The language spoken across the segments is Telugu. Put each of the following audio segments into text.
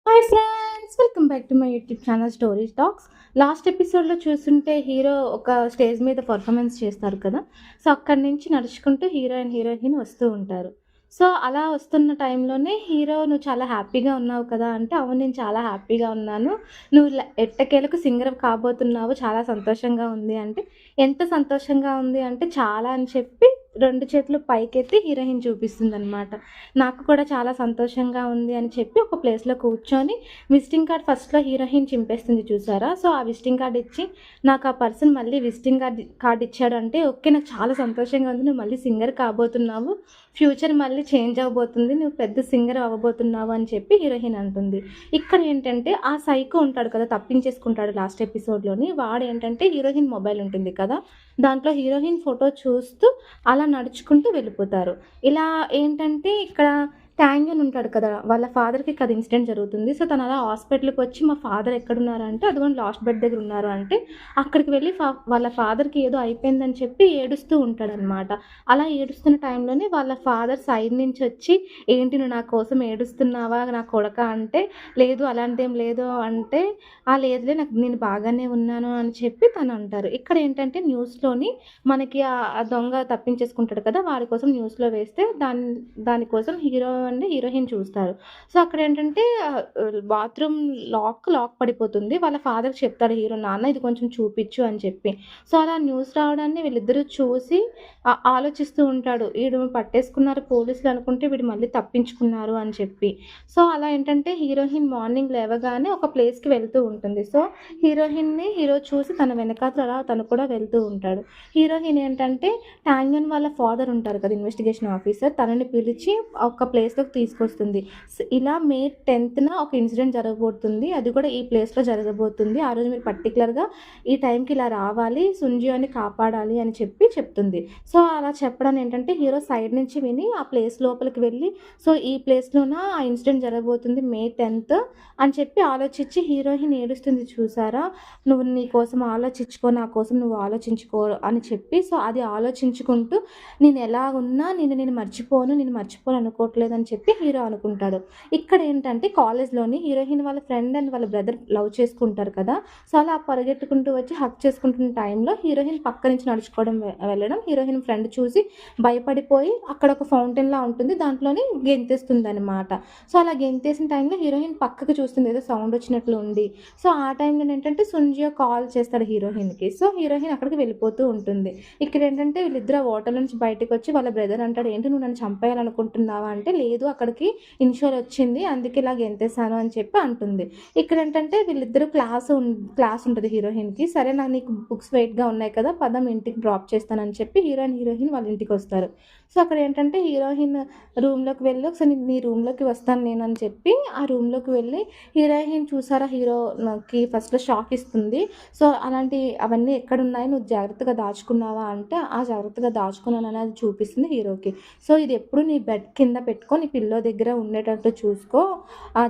Hi friends, welcome back to my YouTube channel story talks. Last ఎపిసోడ్లో చూస్తుంటే హీరో ఒక స్టేజ్ మీద పర్ఫార్మెన్స్ చేస్తారు కదా. సో అక్కడి నుంచి నడుచుకుంటూ హీరోయిన్ వస్తూ ఉంటారు. సో అలా వస్తున్న టైంలోనే హీరో, నువ్వు చాలా హ్యాపీగా ఉన్నావు కదా అంటే, అవును నేను చాలా హ్యాపీగా ఉన్నాను, నువ్వు ఎట్టకేలకు సింగర్ కాబోతున్నావు, చాలా సంతోషంగా ఉంది అంటే, ఎంత సంతోషంగా ఉంది అంటే చాలా అని చెప్పి 2 చేతులు పైకెత్తి హీరోయిన్ చూపిస్తుందనమాట. నాకు కూడా చాలా సంతోషంగా ఉంది అని చెప్పి ఒక ప్లేస్‌లో కూర్చొని విజిటింగ్ కార్డ్ ఫస్ట్‌లో హీరోయిన్ చింపేస్తుంది చూసారా? సో ఆ విజిటింగ్ కార్డ్ ఇచ్చి, నాకు ఆ పర్సన్ మళ్ళీ విజిటింగ్ కార్డ్ ఇచ్చాడు అంటే, ఓకే నాకు చాలా సంతోషంగా ఉంది, నువ్వు మళ్ళీ సింగర్ కాబోతున్నావు, ఫ్యూచర్ మళ్ళీ చేంజ్ అవ్వబోతుంది, నువ్వు పెద్ద సింగర్ అవ్వబోతున్నావు అని చెప్పి హీరోయిన్ అంటుంది. ఇక్కడ ఏంటంటే ఆ సైకో ఉంటాడు కదా, తప్పించేసుకుంటాడు లాస్ట్ ఎపిసోడ్‌లోని. వాడేంటంటే హీరోయిన్ మొబైల్ ఉంటుంది కదా, దాంట్లో హీరోయిన్ ఫోటో చూస్తూ అలా నడుచుకుంటూ వెళ్ళిపోతారు. ఇలా ఏంటంటే ఇక్కడ ట్యాంగన్ ఉంటాడు కదా, వాళ్ళ ఫాదర్‌కి కదా ఇన్సిడెంట్ జరుగుతుంది. సో తను అలా హాస్పిటల్‌కి వచ్చి, మా ఫాదర్ ఎక్కడున్నారంటే, అదిగోండి లాస్ట్ బెడ్ దగ్గర ఉన్నారు అంటే, అక్కడికి వెళ్ళి వాళ్ళ ఫాదర్‌కి ఏదో అయిపోయిందని చెప్పి ఏడుస్తూ ఉంటాడనమాట. అలా ఏడుస్తున్న టైంలోనే వాళ్ళ ఫాదర్ సైడ్ నుంచి వచ్చి, ఏంటి నువ్వు నా కోసం ఏడుస్తున్నావా నా కొడకా అంటే, లేదు అలాంటిదేం లేదు అంటే, లేదులే నాకు నేను బాగానే ఉన్నాను అని చెప్పి తను అంటారు. ఇక్కడ ఏంటంటే న్యూస్‌లోని మనకి ఆ దొంగ తప్పించేసుకుంటాడు కదా, వాడి కోసం న్యూస్‌లో వేస్తే దానికోసం హీరో అండ్ హీరోయిన్ చూస్తారు. సో అక్కడేంటంటే బాత్రూమ్ లాక్ పడిపోతుంది. వాళ్ళ ఫాదర్‌కి చెప్తాడు హీరో, నాన్న ఇది కొంచెం చూపిచ్చు అని చెప్పి. సో అలా న్యూస్ రావడాన్ని వీళ్ళిద్దరూ చూసి ఆలోచిస్తూ ఉంటాడు. ఈడు పట్టేసుకున్నారు పోలీసులు అనుకుంటే, వీడు మళ్ళీ తప్పించుకున్నారు అని చెప్పి. సో అలా ఏంటంటే హీరోయిన్ మార్నింగ్ లేవగానే ఒక ప్లేస్‌కి వెళ్తూ ఉంటుంది. సో హీరోయిన్‌ని హీరో చూసి తన వెనకాతల అలా తను కూడా వెళ్తూ ఉంటాడు. హీరోయిన్ ఏంటంటే టాంగన్ వాళ్ళ ఫాదర్ ఉంటారు కదా, ఇన్వెస్టిగేషన్ ఆఫీసర్, తనని పిలిచి ఒక ప్లేస్‌లోకి తీసుకొస్తుంది. ఇలా మే 10న ఒక ఇన్సిడెంట్ జరగబోతుంది, అది కూడా ఈ ప్లేస్‌లో జరగబోతుంది. ఆ రోజు మీరు పర్టిక్యులర్‌గా ఈ టైంకి ఇలా రావాలి, సుంజియోని కాపాడాలి అని చెప్పి చెప్తుంది. సో అలా చెప్పడం ఏంటంటే హీరో సైడ్ నుంచి విని ఆ ప్లేస్ లోపలికి వెళ్ళి, సో ఈ ప్లేస్‌లోన ఆ ఇన్సిడెంట్ జరగబోతుంది మే 10థ్ అని చెప్పి ఆలోచించి, హీరోయిన్ ఏడుస్తుంది చూసారా, నువ్వు నీ కోసం ఆలోచించుకో, నా కోసం నువ్వు ఆలోచించుకో అని చెప్పి, సో అది ఆలోచించుకుంటూ నేను ఎలా ఉన్నా నేను మర్చిపోను అనుకోవట్లేదని చెప్పి హీరో అనుకుంటాడు. ఇక్కడ ఏంటంటే కాలేజ్‌లోని హీరోయిన్ వాళ్ళ ఫ్రెండ్ అండ్ వాళ్ళ బ్రదర్ లవ్ చేసుకుంటారు కదా. సో అలా పరిగెట్టుకుంటూ వచ్చి హగ్ చేసుకుంటున్న టైంలో హీరోయిన్ పక్క నుంచి నడుచుకోవడం వెళ్ళడం హీరోయిన్ ఫ్రెండ్ చూసి భయపడిపోయి, అక్కడ ఒక ఫౌంటైన్‌లా ఉంటుంది, దాంట్లోని గెంతేస్తుందనమాట. సో అలా గెంతేసిన టైంలో హీరోయిన్ పక్కకు చూస్తుంది, ఏదో సౌండ్ వచ్చినట్లు ఉంది. సో ఆ టైంలో ఏంటంటే సుంజియో కాల్ చేస్తాడు హీరోయిన్‌కి. సో హీరోయిన్ అక్కడికి వెళ్ళిపోతూ ఉంటుంది. ఇక్కడ ఏంటంటే వీళ్ళిద్దరు ఆ వాటర్ నుంచి బయటకు వచ్చి వాళ్ళ బ్రదర్ అంటాడు, ఏంటి నువ్వు నన్ను చంపేయాలనుకుంటున్నావా అంటే, లేదు అక్కడికి ఇన్షూర్ వచ్చింది అందుకే ఇలా గెంతేసాను అని చెప్పి అంటుంది. ఇక్కడ ఏంటంటే వీళ్ళిద్దరూ క్లాస్ ఉంటుంది హీరోయిన్‌కి. సరే నాకు నీకు బుక్స్ వెయిట్‌గా ఉన్నాయి కదా, పదం ఇంటికి డ్రాప్ చేస్తానని చెప్పి హీరోయిన్ వాళ్ళ ఇంటికి వస్తారు. సో అక్కడ ఏంటంటే హీరోయిన్ రూమ్‌లోకి వెళ్ళి, ఒకసారి నీ రూమ్‌లోకి వస్తాను నేను అని చెప్పి ఆ రూమ్‌లోకి వెళ్ళి, హీరోయిన్ చూసారా హీరోకి ఫస్ట్‌లో షాక్ ఇస్తుంది. సో అవన్నీ ఎక్కడున్నాయి, నువ్వు జాగ్రత్తగా దాచుకున్నావా అంటే, జాగ్రత్తగా దాచుకున్నానని అది చూపిస్తుంది హీరోకి. సో ఇది ఎప్పుడు నీ బెడ్ కింద పెట్టుకో, నీ పిల్లో దగ్గర ఉండేటట్టు చూసుకో,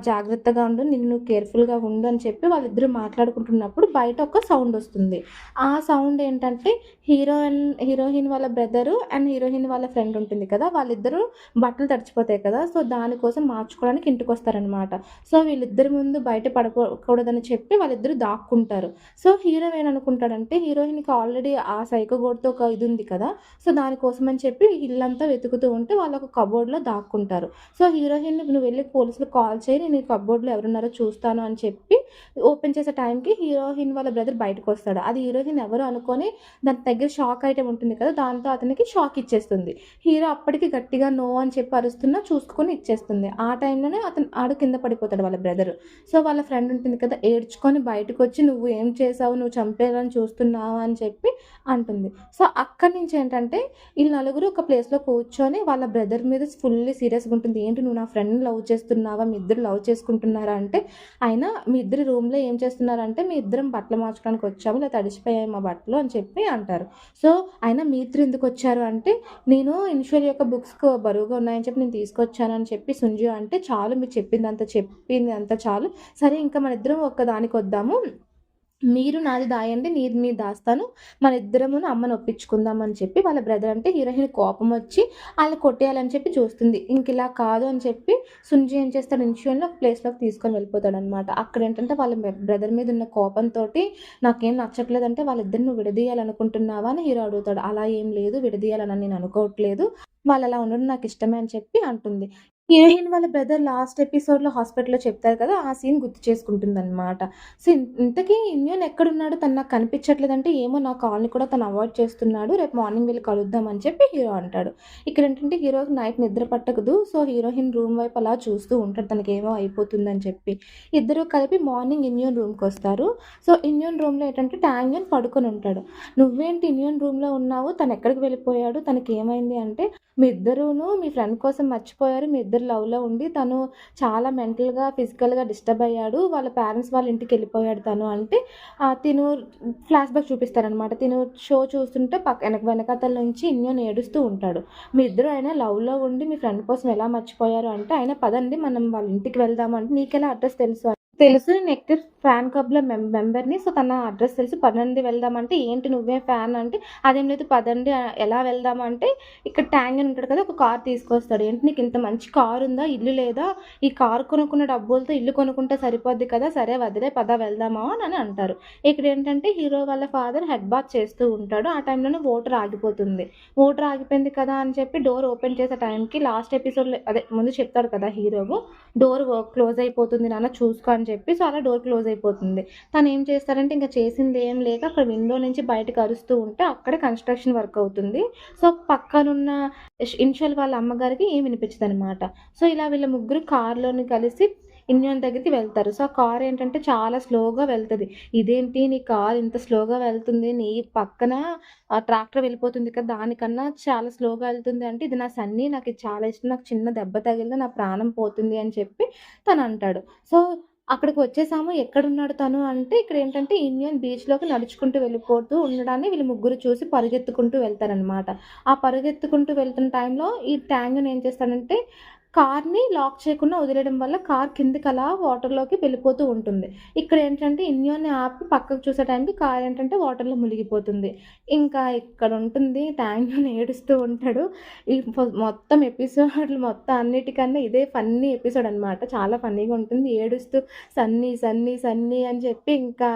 జాగ్రత్తగా ఉండు, నువ్వు కేర్ఫుల్‌గా ఉండు అని చెప్పి వాళ్ళిద్దరూ మాట్లాడుకుంటున్నప్పుడు బయట ఒక సౌండ్ వస్తుంది. ఆ సౌండ్ ఏంటంటే హీరోయిన్ వాళ్ళ బ్రదరు అండ్ హీరోయిన్ వాళ్ళ ఫ్రెండ్ ఉంటుంది కదా, వాళ్ళిద్దరూ బట్టలు తడిచిపోతాయి కదా, సో దానికోసం మార్చుకోవడానికి ఇంటికొస్తారనమాట. సో వీళ్ళిద్దరి ముందు బయట పడకూడదని చెప్పి వాళ్ళిద్దరూ దాక్కుంటారు. సో హీరో ఏమనుకుంటాడంటే, హీరోయిన్‌కి ఆల్రెడీ ఆ సైకో గోడ్‌తో ఒక ఇది ఉంది కదా, సో దానికోసం అని చెప్పి ఇల్లంతా వెతుకుతూ ఉంటే వాళ్ళు ఒక కబోర్డ్‌లో దాక్కుంటారు. సో హీరోయిన్, నువ్వు వెళ్ళి పోలీసులకు కాల్ చేయి, నేను ఈ కబోర్డ్‌లో ఎవరున్నారో చూస్తాను అని చెప్పి ఓపెన్ చేసే టైంకి హీరోయిన్ వాళ్ళ బ్రదర్ బయటకొస్తాడు. అది హీరోయిన్ ఎవరు అనుకొని దాని దగ్గర షాక్ ఐటెమ్ ఉంటుంది కదా, దాంతో అతనికి షాక్ ఇచ్చేస్తుంది. హీరో అప్పటికి గట్టిగా నో అని చెప్పి అరుస్తున్నా చూసుకొని ఇచ్చేస్తుంది. ఆ టైంలోనే ఆడు కింద పడిపోతాడు వాళ్ళ బ్రదర్. సో వాళ్ళ ఫ్రెండ్ ఉంటుంది కదా, ఏడ్చుకొని బయటకు వచ్చి, నువ్వు ఏం చేసావు, నువ్వు చంపేయాలని చూస్తున్నావా అని చెప్పి అంటుంది. సో అక్కడి నుంచి ఏంటంటే వీళ్ళు నలుగురు ఒక ప్లేస్‌లో కూర్చొని వాళ్ళ బ్రదర్ మీద ఫుల్లీ సీరియస్‌గా ఉంటుంది. ఏంటి నువ్వు నా ఫ్రెండ్‌ని లవ్ చేస్తున్నావా, మీ ఇద్దరు లవ్ చేసుకుంటున్నారా అంటే, అయినా మీ ఇద్దరు రూమ్‌లో ఏం చేస్తున్నారంటే, మీ ఇద్దరం బట్టలు మార్చుకోవడానికి వచ్చాము, ఇలా తడిసిపోయాయి మా బట్టలు అని చెప్పి అంటారు. సో అయినా మీ ఇద్దరు ఎందుకు వచ్చారు అంటే, నేను ఇన్షువల్ యొక్క బుక్స్ బరువుగా ఉన్నాయని చెప్పి నేను తీసుకొచ్చానని చెప్పి సుంజియో అంటే, చాలు మీరు చెప్పిందంతా చాలు, సరే ఇంకా మన ఇద్దరం ఒక్క దానికి వద్దాము, మీరు నాది దాయండి. నీది నీది దాస్తాను. మనిద్దరమును అమ్మని ఒప్పించుకుందాం అని చెప్పి వాళ్ళ బ్రదర్ అంటే హీరోయిన్ కోపమొచ్చి ఆళ్ళని కొట్టేయాలని చెప్పి చూస్తుంది. ఇంకిలా కాదు అని చెప్పి సుంజీ ఏం చేస్తాడు ఇన్షియల్‌ని ఒక ప్లేస్‌లోకి తీసుకొని వెళ్ళిపోతాడనమాట. అక్కడేంటంటే వాళ్ళ బ్రదర్ మీద ఉన్న కోపంతోటి నాకేం నచ్చట్లేదంటే వాళ్ళిద్దరిని నువ్వు విడదీయాలనుకుంటున్నావా అని హీరో అడుగుతాడు. అలా ఏం లేదు విడదీయాలని నేను అనుకోవట్లేదు. వాళ్ళలా ఉండడం నాకిష్టమే అని చెప్పి అంటుంది. హీరోయిన్ వాళ్ళ బ్రదర్ లాస్ట్ ఎపిసోడ్‌లో హాస్పిటల్‌లో చెప్తారు కదా! ఆ సీన్ గుర్తు చేసుకుంటుందనమాట. సో, ఇంతకీ ఇన్యోన్ ఎక్కడున్నాడు? తను నాకు కనిపించట్లేదంటే, ఏమో నా కాల్‌ని కూడా తను అవాయిడ్ చేస్తున్నాడు. రేపు మార్నింగ్ వెళ్లి కలుద్దాం అని చెప్పి హీరో అంటాడు. ఇక్కడేంటంటే హీరోకి నైట్ నిద్ర పట్టకదు. సో, హీరోయిన్ రూమ్ వైపు అలా చూస్తూ ఉంటాడు. తనకేమో అయిపోతుందని చెప్పి. ఇద్దరు కలిపి మార్నింగ్ ఇన్యోన్ రూమ్‌కొస్తారు. సో, ఇన్యోన్ రూమ్‌లో ఏంటంటే టాంగ్యన్ పడుకొని ఉంటాడు. "నువ్వేంటి ఇన్యోన్ రూమ్‌లో ఉన్నావు? తనెక్కడికి వెళ్ళిపోయాడు? తనకేమైంది?" అంటే, "మీ ఇద్దరూను మీ ఫ్రెండ్ కోసం మర్చిపోయారు. మీ ఇద్దరు లవ్‌లో ఉండి తను చాలా మెంటల్‌గా, ఫిజికల్‌గా డిస్టర్బ్ అయ్యాడు. వాళ్ళ పేరెంట్స్ వాళ్ళ ఇంటికెళ్ళిపోయాడు తను" అంటే తిను ఫ్లాష్‌బ్యాక్ చూపిస్తారనమాట. తిను షో చూస్తుంటే వెనకాతల నుంచి ఇన్యోన్ ఏడుస్తూ ఉంటాడు. "మీ ఇద్దరు అయినా లవ్‌లో ఉండి మీ ఫ్రెండ్ కోసం ఎలా మర్చిపోయారు" అంటే, "అయినా పదండి మనం వాళ్ళ ఇంటికి వెళ్దాం" అంటే, "నీకెలా అడ్రెస్ తెలుసు?" తెలుసు. నేను ఎక్టివ్ ఫ్యాన్ క్లబ్‌లో మెంబర్‌ని. సో, తన అడ్రెస్ తెలుసు. పదండి వెళ్దామంటే, "ఏంటి నువ్వే ఫ్యాన్" అంటే, "అదేం లేదు పదండి ఎలా వెళ్దాం" అంటే, ఇక్కడ ట్యాంగ్ అని ఉంటాడు కదా! ఒక కార్ తీసుకొస్తాడు. "ఏంటి నీకింత మంచి కారుందా? ఇల్లు లేదా? ఈ కారు కొనుక్కున్న డబ్బులతో ఇల్లు కొనుక్కుంటే సరిపోద్ది కదా! సరే వదిలేయి పద వెళ్దామా" అని అంటారు. ఇక్కడేంటంటే హీరో వాళ్ళ ఫాదర్ హెడ్ బాత్ చేస్తూ ఉంటాడు. ఆ టైంలోనే వాటర్ ఆగిపోతుంది. వాటర్ ఆగిపోయింది కదా అని చెప్పి డోర్ ఓపెన్ చేసే టైంకి లాస్ట్ ఎపిసోడ్‌లో అదే ముందు చెప్తాడు కదా హీరోవు, "డోర్ క్లోజ్ అయిపోతుంది నాన్న చూసుకో" అని చెప్పి. సో, అలా డోర్ క్లోజ్ అయిపోతుంది. తనేం చేస్తారంటే ఇంక చేసిందేం లేక అక్కడ విండో నుంచి బయటకి అరుస్తూ ఉంటే అక్కడే కన్‌స్ట్రక్షన్ వర్క్ అవుతుంది. సో, పక్కనున్న ఇన్షల్ వాళ్ళ అమ్మగారికి ఏం వినిపించదనమాట. సో, ఇలా వీళ్ళ ముగ్గురు కార్‌లోని కలిసి ఇన్యోన్ దగ్గరికి వెళ్తారు. సో, ఆ కార్ ఏంటంటే చాలా స్లోగా వెళ్తది. "ఇదేంటి నీ కార్ ఇంత స్లోగా వెళ్తుంది. నీ పక్కన ట్రాక్టర్ వెళ్ళిపోతుంది కదా! దానికన్నా చాలా స్లోగా వెళ్తుంది" అంటే, "ఇది నా సన్నీ. నాకిది చాలా ఇష్టం. నాకు చిన్న దెబ్బ తగిలినా నా ప్రాణం పోతుంది" అని చెప్పి తనంటాడు. సో, అక్కడికి వచ్చేసాము. ఎక్కడున్నాడు తను అంటే, ఇక్కడేంటంటే ఇండియన్ బీచ్‌లోకి నడుచుకుంటూ వెళ్ళిపోతూ ఉండడాన్ని వీళ్ళు ముగ్గురు చూసి పరిగెత్తుకుంటూ వెళ్తారనమాట. ఆ పరిగెత్తుకుంటూ వెళ్తున్న టైంలో ఈ ట్యాంగన్ ఏం చేస్తాడంటే, కార్‌ని లాక్ చేయకుండా వదిలేయడం వల్ల కార్ కిందకలా వాటర్‌లోకి వెళ్ళిపోతూ ఉంటుంది. ఇక్కడేంటంటే ఇన్యోన్ని ఆపి పక్కకు చూసే టైంకి కార్ ఏంటంటే వాటర్‌లో మునిగిపోతుంది. ఇంకా ఇక్కడుంటుంది ట్యాంగన్ ఏడుస్తూ ఉంటాడు. ఈ మొత్తం ఎపిసోడ్‌లు మొత్తం అన్నిటికన్నా ఇదే ఫన్నీ ఎపిసోడ్ అనమాట. చాలా ఫన్నీగా ఉంటుంది. ఏడుస్తూ సన్నీ, సన్నీ, సన్నీ అని చెప్పి ఇంకా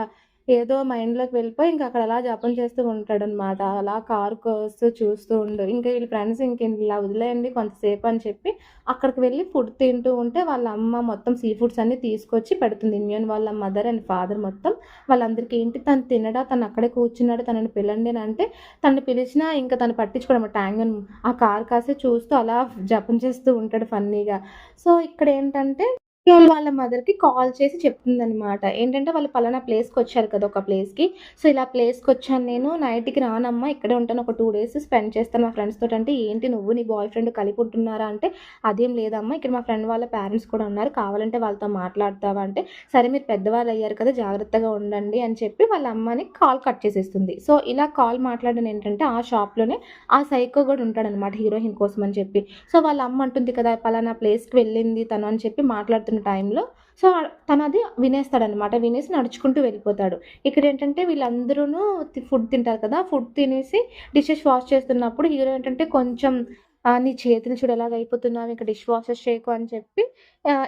ఏదో మైండ్‌లోకి వెళ్ళిపోయి ఇంక అక్కడ అలా జపం చేస్తూ ఉంటాడనమాట. అలా కారుకొస్తూ చూస్తూ ఉండు. ఇంక వీళ్ళ ఫ్రెండ్స్ ఇంక ఇలా వదిలేయండి కొంతసేపు అని చెప్పి అక్కడికి వెళ్ళి ఫుడ్ తింటూ ఉంటే వాళ్ళ అమ్మ మొత్తం సీ ఫుడ్స్ అన్నీ తీసుకొచ్చి పెడుతుంది. ఇండియన్ వాళ్ళ మదర్ అండ్ ఫాదర్ మొత్తం వాళ్ళందరికీ ఏంటి తను తినడా, తను అక్కడే కూర్చున్నాడు, తనని పిలండి అని అంటే తనని పిలిచినా ఇంక తను పట్టించుకోడనమాట. ట్యాంగన్ ఆ కారు కాసి చూస్తూ అలా జపం చేస్తూ ఉంటాడు ఫన్నీగా. సో, ఇక్కడేంటంటే వాళ్ళ మదర్‌కి కాల్ చేసి చెప్తుందనమాట. ఏంటంటే వాళ్ళు పలానా ప్లేస్‌కొచ్చారు కదా! ఒక ప్లేస్‌కి. సో, ఇలా ప్లేస్‌కొచ్చాను నేను. నైట్‌కి రానమ్మా ఇక్కడే ఉంటాను. ఒక 2 డేస్ స్పెండ్ చేస్తాను మా ఫ్రెండ్స్ తోటి అంటే, ఏంటి నువ్వు నీ బాయ్ ఫ్రెండ్ కలిపి ఉంటున్నారా అంటే, అదేం లేదమ్మా ఇక్కడ మా ఫ్రెండ్ వాళ్ళ పేరెంట్స్ కూడా ఉన్నారు. కావాలంటే వాళ్ళతో మాట్లాడతావా అంటే, సరే మీరు పెద్దవాళ్ళయ్యారు కదా! జాగ్రత్తగా ఉండండి అని చెప్పి వాళ్ళ అమ్మని కాల్ కట్ చేసేస్తుంది. సో, ఇలా కాల్ మాట్లాడడం ఏంటంటే ఆ షాప్‌లోనే ఆ సైకో గూడా ఉంటాడనమాట హీరోయిన్ కోసం అని చెప్పి. సో, వాళ్ళ అమ్మ అంటుంది కదా! పలానా ప్లేస్‌కి వెళ్ళింది తను అని చెప్పి మాట్లాడుతున్న టైంలో సో, తనది వినేస్తాడనమాట. వినేసి నడుచుకుంటూ వెళ్ళిపోతాడు. ఇక్కడేంటంటే వీళ్ళందరూను ఫుడ్ తింటారు కదా! ఫుడ్ తినేసి డిషెస్ వాష్ చేస్తున్నప్పుడు హీరో ఏంటంటే కొంచెం "నీ చేతులు చూడు ఎలాగయిపోతున్నావు ఇంక డిష్ వాషెస్ చేయకు" అని చెప్పి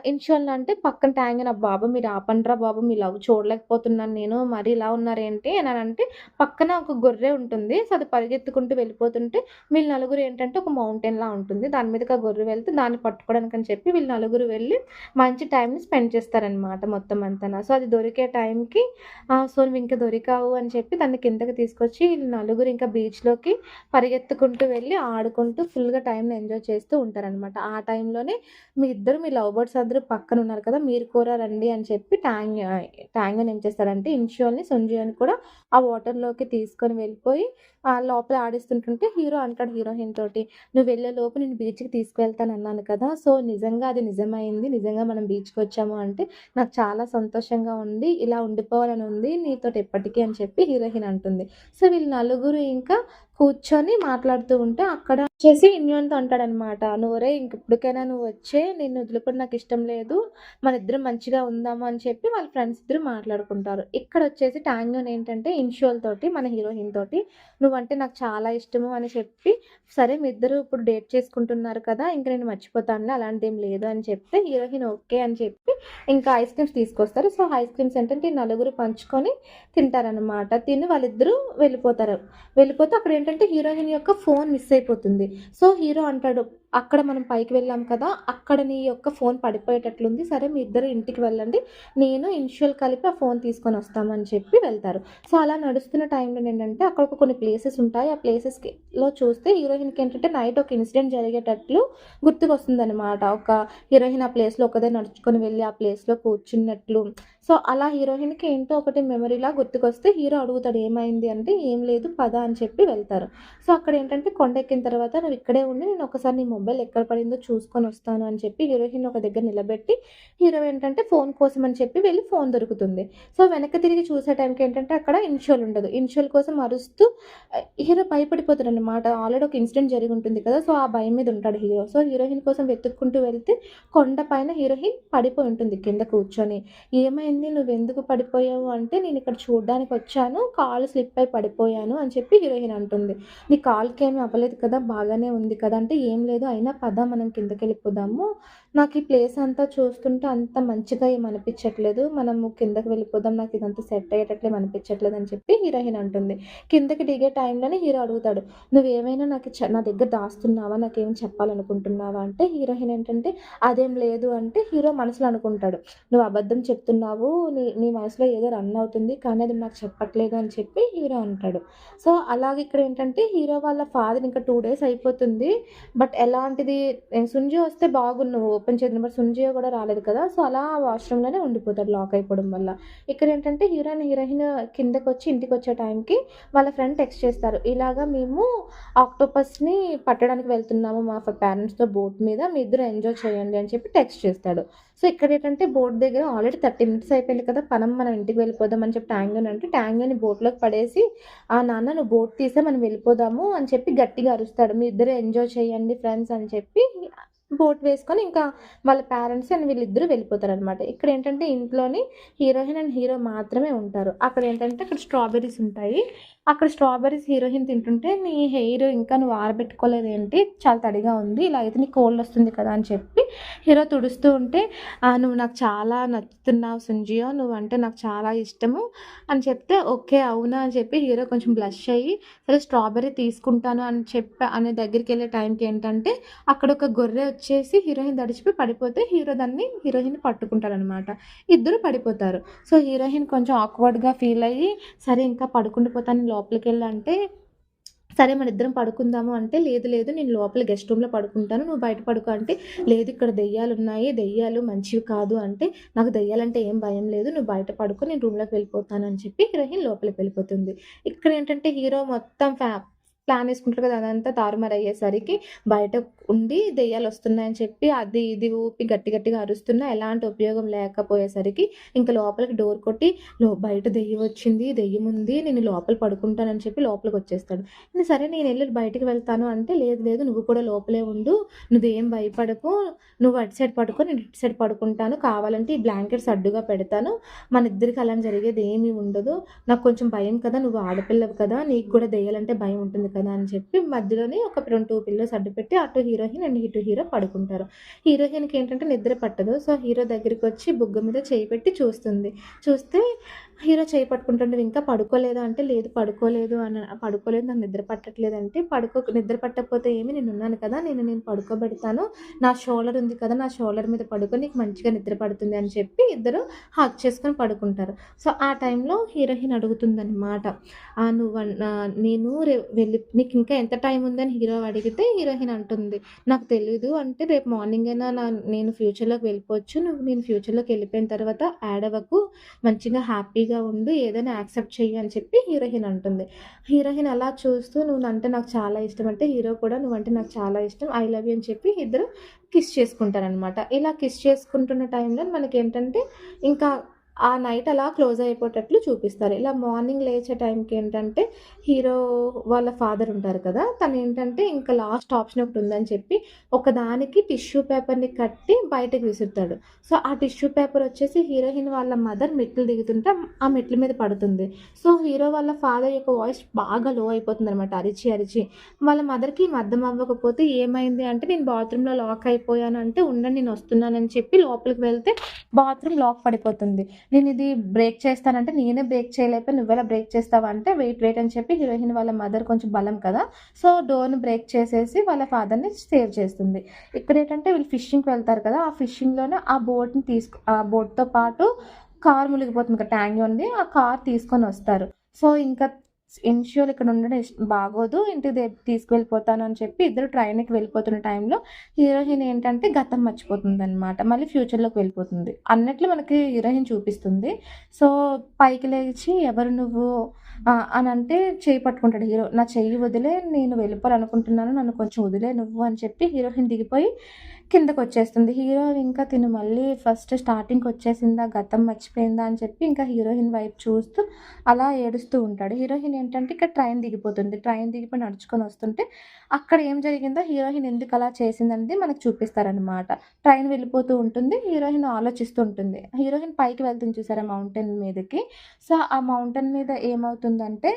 ఇనిషియల్‌లో అంటే పక్కన ట్యాంగన "బాబు మీరు ఆపండ్రా బాబు మీ లవ్ చూడలేకపోతున్నాను నేను. మరి ఇలా ఉన్నారేంటి" అననంటే పక్కన ఒక గొర్రె ఉంటుంది. సో, అది పరిగెత్తుకుంటూ వెళ్ళిపోతుంటే వీళ్ళు నలుగురు ఏంటంటే ఒక మౌంటైన్‌లా ఉంటుంది. దాని మీదకి ఆ గొర్రె వెళ్తే దాన్ని పట్టుకోవడానికని చెప్పి వీళ్ళు నలుగురు వెళ్ళి మంచి టైమ్‌ని స్పెండ్ చేస్తారనమాట మొత్తం అంతాన. సో, అది దొరికే టైంకి సో, "నువ్వింక దొరికావు" అని చెప్పి తనని కిందకి తీసుకొచ్చి వీళ్ళు నలుగురు ఇంకా బీచ్‌లోకి పరిగెత్తుకుంటూ వెళ్ళి ఆడుకుంటూ ఫుల్‌గా టైమ్‌ని ఎంజాయ్ చేస్తూ ఉంటారనమాట. ఆ టైంలోనే మీ లవ్ బర్డ్స్ అందరూ పక్కనున్నారు కదా! మీరు కూడా రండి అని చెప్పి ట్యాంగన్ ఏం చేస్తాడంటే ఇన్షియోని, సుంజియోని కూడా ఆ వాటర్‌లోకి తీసుకొని వెళ్ళిపోయి లోపల ఆడిస్తుంటుంటే హీరో అంటాడు హీరోయిన్ తోటి, "నువ్వు వెళ్ళేలోపు నేను బీచ్‌కి తీసుకువెళ్తానన్నాను కదా! సో, నిజంగా అది నిజమైంది. నిజంగా మనం బీచ్‌కొచ్చాము" అంటే, "నాకు చాలా సంతోషంగా ఉంది. ఇలా ఉండిపోవాలని ఉంది నీతోటి ఎప్పటికి" అని చెప్పి హీరోయిన్ అంటుంది. సో, వీళ్ళు నలుగురు ఇంకా కూర్చొని మాట్లాడుతూ ఉంటే అక్కడ వచ్చేసి ఇన్యోన్తో అంటాడనమాట, నువ్వురే ఇంకెప్పటికైనా నువ్వు వచ్చే, నిన్ను వదులుకొని నాకు ఇష్టం లేదు, మన ఇద్దరం మంచిగా ఉందాము అని చెప్పి వాళ్ళ ఫ్రెండ్స్ ఇద్దరు మాట్లాడుకుంటారు. ఇక్కడ వచ్చేసి టాంగ్యూన్ ఏంటంటే ఇన్షియోల్ తోటి, మన హీరోయిన్ తోటి నువ్వంటే నాకు చాలా ఇష్టము అని చెప్పి, సరే మీ ఇద్దరు ఇప్పుడు డేట్ చేసుకుంటున్నారు కదా, ఇంక నేను మర్చిపోతానులే అలాంటి ఏం లేదు అని చెప్తే హీరోయిన్ ఓకే అని చెప్పి ఇంకా ఐస్ క్రీమ్స్ తీసుకొస్తారు. సో ఐస్ క్రీమ్స్ ఏంటంటే ఈ నలుగురు పంచుకొని తింటారనమాట. తిని వాళ్ళిద్దరూ వెళ్ళిపోతారు. వెళ్ళిపోతే అక్కడ ఏంటంటే హీరోయిన్ యొక్క ఫోన్ మిస్ అయిపోతుంది. సో హీరో అంటాడు, అక్కడ మనం పైకి వెళ్ళాం కదా, అక్కడ నీ యొక్క ఫోన్ పడిపోయేటట్లుంది, సరే మీ ఇద్దరు ఇంటికి వెళ్ళండి, నేను ఇన్షియల్ కలిపి ఆ ఫోన్ తీసుకొని వస్తామని చెప్పి వెళ్తారు. సో అలా నడుస్తున్న టైంలో ఏంటంటే అక్కడ ఒక కొన్ని ప్లేసెస్ ఉంటాయి. ఆ ప్లేసెస్లో చూస్తే హీరోయిన్కి ఏంటంటే నైట్ ఒక ఇన్సిడెంట్ జరిగేటట్లు గుర్తుకొస్తుంది అనమాట. ఒక హీరోయిన్ ఆ ప్లేస్లో ఒకదే నడుచుకొని వెళ్ళి ఆ ప్లేస్లో కూర్చున్నట్లు. సో అలా హీరోయిన్కి ఏంటో ఒకటి మెమరీలా గుర్తుకొస్తే హీరో అడుగుతాడు ఏమైంది అంటే, ఏం లేదు పద అని చెప్పి వెళ్తారు. సో అక్కడ ఏంటంటే కొండ ఎక్కిన తర్వాత నువ్వు ఇక్కడే ఉండి నేను ఒకసారి నీ మొబైల్ ఎక్కడ పడిందో చూసుకొని వస్తాను అని చెప్పి హీరోయిన్ ఒక దగ్గర నిలబెట్టి, హీరో ఏంటంటే ఫోన్ కోసం అని చెప్పి వెళ్ళి ఫోన్ దొరుకుతుంది. సో వెనక్కి తిరిగి చూసే టైంకి ఏంటంటే అక్కడ ఇన్షియల్ ఉండదు. ఇన్షియల్ కోసం అరుస్తూ హీరో భయపడిపోతాడు అనమాట. ఆల్రెడీ ఒక ఇన్సిడెంట్ జరిగి ఉంటుంది కదా, సో ఆ భయం మీద ఉంటాడు హీరో. సో హీరోయిన్ కోసం వెతుక్కుంటూ వెళ్తే కొండ పైన హీరోయిన్ పడిపోయి ఉంటుంది కింద కూర్చొని. ఏమైంది, నువ్వెందుకు పడిపోయావు అంటే, నేను ఇక్కడ చూడడానికి వచ్చాను, కాలు స్లిప్ అయి పడిపోయాను అని చెప్పి హీరోయిన్ అంటుంది. నీ కాలుకి ఏమీ అవ్వలేదు కదా, బాగానే ఉంది కదా అంటే, ఏం లేదు అయినా పద మనం కిందకి వెళ్ళిపోదాము, నాకు ఈ ప్లేస్ అంతా చూస్తుంటే అంత మంచిగా ఏం అనిపించట్లేదు, మనము కిందకి వెళ్ళిపోదాం, నాకు ఇదంతా సెట్ అయ్యేటట్లేం అనిపించట్లేదు అని చెప్పి హీరోయిన్ అంటుంది. కిందకి దిగే టైంలోనే హీరో అడుగుతాడు, నువ్వేమైనా నాకు నా దగ్గర దాస్తున్నావా, నాకేం చెప్పాలనుకుంటున్నావా అంటే, హీరోయిన్ ఏంటంటే అదేం లేదు అంటే, హీరో మనసులో అనుకుంటాడు, నువ్వు అబద్ధం చెప్తున్నావు, నీ నీ మనసులో ఏదో రన్ అవుతుంది కానీ అది నాకు చెప్పట్లేదు అని చెప్పి హీరో అంటాడు. సో అలాగే ఇక్కడ ఏంటంటే హీరో వాళ్ళ ఫాదర్ ఇంకా 2 డేస్ అయిపోతుంది, బట్ ఎలాంటిది సుంజియో వస్తే బాగున్ను ఓపెన్ చేద్దాం, బట్ సుంజియో కూడా రాలేదు కదా, సో అలా వాష్రూమ్లోనే ఉండిపోతాడు లాక్ అయిపోవడం వల్ల. ఇక్కడ ఏంటంటే హీరోయిన్ కిందకి వచ్చి ఇంటికి వచ్చే టైంకి వాళ్ళ ఫ్రెండ్ టెక్స్ట్ చేస్తారు, ఇలాగా మేము ఆక్టోపస్ని పట్టడానికి వెళ్తున్నాము మా పేరెంట్స్తో బోట్ మీద, మీ ఇద్దరు ఎంజాయ్ చేయండి అని చెప్పి టెక్స్ట్ చేస్తాడు. సో ఇక్కడ ఏంటంటే బోట్ దగ్గర ఆల్రెడీ 30 మినిట్స్ అయిపోయింది కదా, మనం ఇంటికి వెళ్ళిపోదాం అని చెప్పి ట్యాంగోని అంటే, ట్యాంగోని బోట్లోకి పడేసి, ఆ నాన్న నువ్వు బోట్ తీసే మనం వెళ్ళిపోదాము అని చెప్పి గట్టిగా అరుస్తాడు, మీ ఇద్దరు ఎంజాయ్ చేయండి ఫ్రెండ్స్ అని చెప్పి బోట్ వేసుకొని ఇంకా వాళ్ళ పేరెంట్స్ అండ్ వీళ్ళిద్దరూ వెళ్ళిపోతారనమాట. ఇక్కడ ఏంటంటే ఇంట్లోని హీరోయిన్ అండ్ హీరో మాత్రమే ఉంటారు. అక్కడ ఏంటంటే అక్కడ స్ట్రాబెర్రీస్ ఉంటాయి. అక్కడ స్ట్రాబెర్రీస్ హీరోయిన్ తింటుంటే, నీ హెయిర్ ఇంకా నువ్వు ఆరబెట్టుకోలేదు ఏంటి, చాలా తడిగా ఉంది, ఇలా అయితే నీకు కోల్డ్ వస్తుంది కదా అని చెప్పి హీరో తుడుస్తూ ఉంటే, నువ్వు నాకు చాలా నచ్చుతున్నావు సుంజియో, నువ్వంటే నాకు చాలా ఇష్టము అని చెప్తే, ఓకే అవునా అని చెప్పి హీరో కొంచెం బ్లష్ అయ్యి, సరే స్ట్రాబెర్రీ తీసుకుంటాను అని చెప్పి అనే దగ్గరికి వెళ్ళే టైంకి ఏంటంటే అక్కడ ఒక గొర్రె వచ్చేసి హీరోయిన్ తడిచిపోయి పడిపోతే హీరోయిన్ పట్టుకుంటారనమాట. ఇద్దరు పడిపోతారు. సో హీరోయిన్ కొంచెం ఆక్వర్డ్గా ఫీల్ అయ్యి, సరే ఇంకా పడుకుండిపోతాను లోపలికి వెళ్ళంటే, సరే మన ఇద్దరం పడుకుందాము అంటే, లేదు లేదు నేను లోపల గెస్ట్ రూమ్లో పడుకుంటాను, నువ్వు బయట పడుకో అంటే, లేదు ఇక్కడ దెయ్యాలు ఉన్నాయి, దెయ్యాలు మంచివి కాదు అంటే, నాకు దెయ్యాలంటే ఏం భయం లేదు, నువ్వు బయట పడుకో నేను రూమ్లోకి వెళ్ళిపోతాను అని చెప్పి హీరోయిన్ లోపలికి వెళ్ళిపోతుంది. ఇక్కడ ఏంటంటే హీరో మొత్తం ప్లాన్ వేసుకుంటారు కదా, అదంతా తారుమారు అయ్యేసరికి బయట ఉండి దెయ్యాలు వస్తున్నాయని చెప్పి అది ఇది ఊపి గట్టి గట్టిగా అరుస్తున్నా ఎలాంటి ఉపయోగం లేకపోయేసరికి ఇంకా లోపలికి డోర్ కొట్టి, బయట దెయ్యం వచ్చింది, దెయ్యం ఉంది, నేను లోపల పడుకుంటానని చెప్పి లోపలికి వచ్చేస్తాడు. సరే నేను వెళ్ళి బయటికి వెళ్తాను అంటే, లేదు లేదు నువ్వు కూడా లోపలే ఉండు, నువ్వేం భయపడకు, నువ్వు అటు సైడ్ పడుకో నేను ఇటు సైడ్ పడుకుంటాను, కావాలంటే ఈ బ్లాంకెట్స్ అడ్డుగా పెడతాను, మన ఇద్దరికి అలా జరిగేది ఏమీ ఉండదు, నాకు కొంచెం భయం కదా, నువ్వు ఆడపిల్లవు కదా, నీకు కూడా దెయ్యాలంటే భయం ఉంటుంది కదా అని చెప్పి మధ్యలోనే ఒక 2 పిల్లోస్ అడ్డు పెట్టి అటు హీరోయిన్ అండ్ ఇటు హీరో పడుకుంటారు. హీరోయిన్కి ఏంటంటే నిద్ర పట్టదు. సో హీరో దగ్గరికి వచ్చి బుగ్గ మీద చేయి పెట్టి చూస్తే హీరో చేయి పట్టుకుంటాడు, నువ్వు ఇంకా పడుకోలేదా అంటే, లేదు పడుకోలేదు పడుకోలేదు, నాకు నిద్ర పట్టట్లేదు అంటే, నిద్ర పట్టకపోతే ఏమి, నేను ఉన్నాను కదా, నేను పడుకోబెడతాను, నా షోల్డర్ ఉంది కదా, నా షోల్డర్ మీద పడుకొని నీకు మంచిగా నిద్ర పడుతుంది అని చెప్పి ఇద్దరు హగ్ చేసుకొని పడుకుంటారు. సో ఆ టైంలో హీరోయిన్ అడుగుతుందన్నమాట, నువ్వు నేను వెళ్ళి నీకు ఇంకా ఎంత టైం ఉందని హీరో అడిగితే హీరోయిన్ అంటుంది, నాకు తెలీదు అంటే, రేపు మార్నింగ్ అయినా నేను ఫ్యూచర్లోకి వెళ్ళిపోవచ్చు, నేను ఫ్యూచర్లోకి వెళ్ళిపోయిన తర్వాత యాడ్ అవ్వకు, మంచిగా హ్యాపీగా ఉండు, ఏదైనా యాక్సెప్ట్ చెయ్యి అని చెప్పి హీరోయిన్ అంటుంది. హీరోయిన్ అలా చూస్తూ, నువ్వు అంటే నాకు చాలా ఇష్టం అంటే, హీరో కూడా నువ్వంటే నాకు చాలా ఇష్టం, ఐ లవ్ యూ అని చెప్పి ఇద్దరు కిస్ చేసుకుంటారనమాట. ఇలా కిస్ చేసుకుంటున్న టైంలో మనకి ఏంటంటే ఇంకా ఆ నైట్ అలా క్లోజ్ అయిపోయేటట్లు చూపిస్తారు. ఇలా మార్నింగ్ లేచే టైంకి ఏంటంటే, హీరో వాళ్ళ ఫాదర్ ఉంటారు కదా! తనేంటంటే ఇంకా లాస్ట్ ఆప్షన్ ఒకటుందని చెప్పి, ఒకదానికి టిష్యూ పేపర్‌ని కట్టి బయటకి విసురుతాడు. సో, ఆ టిష్యూ పేపర్ వచ్చేసి హీరోయిన్ వాళ్ళ మదర్ మెట్లు దిగుతుంటే ఆ మెట్ల మీద పడుతుంది. సో, హీరో వాళ్ళ ఫాదర్ యొక్క వాయిస్ బాగా లో అయిపోతుందనమాట అరిచి, అరిచి. వాళ్ళ మదర్‌కి అర్థం అవ్వకపోతే ఏమైంది అంటే, నేను బాత్రూమ్‌లో లాక్ అయిపోయాను అంటే, ఉండండి నేనొస్తున్నానని చెప్పి లోపలికి వెళ్తే బాత్రూమ్ లాక్ పడిపోతుంది. నేనిది బ్రేక్ చేస్తానంటే, నేనే బ్రేక్ చేయలేకపోయి నువ్వెలా బ్రేక్ చేస్తావా అంటే, వెయిట్ వెయిట్ అని చెప్పి హీరోయిన్ వాళ్ళ మదర్ కొంచెం బలం కదా! సో, డోర్‌ని బ్రేక్ చేసేసి వాళ్ళ ఫాదర్‌ని సేవ్ చేస్తుంది. ఇక్కడేంటంటే వీళ్ళు ఫిషింగ్‌కి వెళ్తారు కదా! ఆ ఫిషింగ్‌లోనే ఆ బోట్‌తో పాటు కారు మునిగిపోతుంది కదా! ట్యాంక్ ఉంది. ఆ కార్ తీసుకొనొస్తారు. సో, ఇంకా ఇనిషియల్ ఇక్కడ ఉండడం బాగోదు. ఇంటికి తీసుకువెళ్ళిపోతాను అని చెప్పి ఇద్దరు ట్రైన్‌కి వెళ్ళిపోతున్న టైంలో హీరోయిన్ ఏంటంటే గతం మర్చిపోతుందనమాట. మళ్ళీ ఫ్యూచర్‌లోకి వెళ్ళిపోతుంది. అన్నట్లు మనకి హీరోయిన్ చూపిస్తుంది. సో, పైకి లేచి ఎవరు నువ్వు అనంటే చెయ్యి పట్టుకుంటాడు హీరో. నా చెయ్యి వదిలే నేను వెళ్ళిపోవాలనుకుంటున్నాను. నన్ను కొంచెం వదిలేయి నువ్వు అని చెప్పి హీరోయిన్ దిగిపోయి కిందకొచ్చేస్తుంది. హీరో ఇంకా తిను మళ్ళీ ఫస్ట్ స్టార్టింగ్‌కొచ్చేసిందా, గతం మర్చిపోయిందా అని చెప్పి ఇంకా హీరోయిన్ వైపు చూస్తూ అలా ఏడుస్తూ ఉంటాడు. హీరోయిన్ ఏంటంటే ఇక్కడ ట్రైన్ దిగిపోతుంది. ట్రైన్ దిగిపోయి నడుచుకొనొస్తుంటే అక్కడ ఏం జరిగిందో హీరోయిన్ ఎందుకలా చేసిందనేది మనకు చూపిస్తారనమాట. ట్రైన్ వెళ్ళిపోతూ ఉంటుంది. హీరోయిన్ ఆలోచిస్తూ ఉంటుంది. హీరోయిన్ పైకి వెళ్తుంది చూసారా మౌంటైన్ మీదకి. సో, ఆ మౌంటైన్ మీద ఏమవుతుందంటే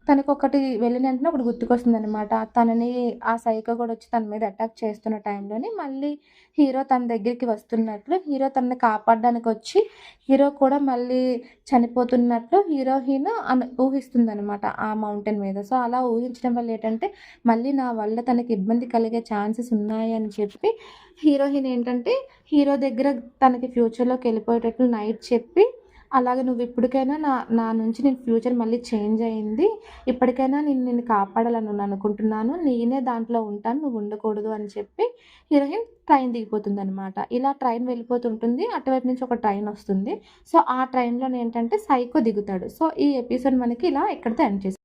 తనకొకటి వెళ్ళిన వెంటనే ఒకటి గుర్తుకొస్తుందనమాట. తనని ఆ సైకో గూడొచ్చి తన మీద అటాక్ చేస్తున్న టైంలోని మళ్ళీ హీరో తన దగ్గరికి వస్తున్నట్లు, హీరో తనని కాపాడడానికొచ్చి, హీరో కూడా మళ్ళీ చనిపోతున్నట్లు హీరోయిన్ ఊహిస్తుందనమాట ఆ మౌంటైన్ మీద. సో, అలా ఊహించడం వల్ల ఏంటంటే, మళ్ళీ నా వల్ల తనకి ఇబ్బంది కలిగే ఛాన్సెస్ ఉన్నాయని చెప్పి, హీరోయిన్ ఏంటంటే, హీరో దగ్గర తనకి ఫ్యూచర్‌లోకెళ్ళిపోయేటట్లు నైట్ చెప్పి, అలాగే నువ్విప్పటికైనా నా నా నుంచి నేను ఫ్యూచర్ మళ్ళీ చేంజ్ అయింది. ఇప్పటికైనా నేను నిన్ను కాపాడాలని అనుకుంటున్నాను. నేనే దాంట్లో ఉంటాను. నువ్వు ఉండకూడదు అని చెప్పి హీరోయిన్ ట్రైన్ దిగిపోతుందనమాట. ఇలా ట్రైన్ వెళ్ళిపోతుంటుంది. అటువైపు నుంచి ఒక ట్రైనొస్తుంది. సో, ఆ ట్రైన్‌లోనేంటంటే సైకో దిగుతాడు. సో, ఈ ఎపిసోడ్ మనకి ఇలా ఇక్కడితో ఎండ్ చేసాం.